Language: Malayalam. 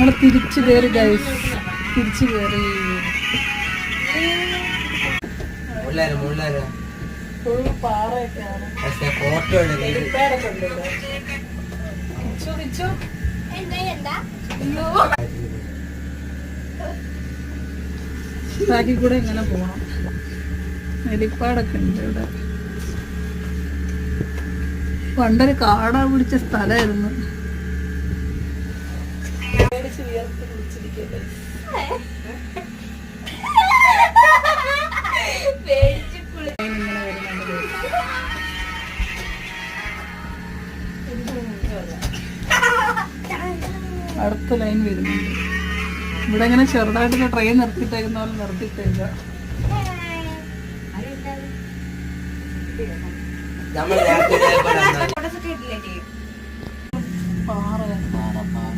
ഞങ്ങൾ തിരിച്ചു കയറി ഗൈസ്, തിരിച്ചു കയറി. ഫുൾ പാറയൊക്കെയാണ്. ബാക്കി കൂടെ ഇങ്ങനെ പോണം. ഹെലിപ്പാഡൊക്കെ ഉണ്ട് ഇവിടെ. പണ്ടൊരു കാടാ പിടിച്ച സ്ഥലമായിരുന്നു. അടുത്ത ലൈൻ വരുന്നുണ്ട്. ഇവിടെ ഇങ്ങനെ ചെറുതായിട്ട് ട്രെയിൻ നിർത്തിയിട്ടേക്കുന്ന പോലെ നിർത്തിയിട്ടേക്ക. പാറ പാറ പാറ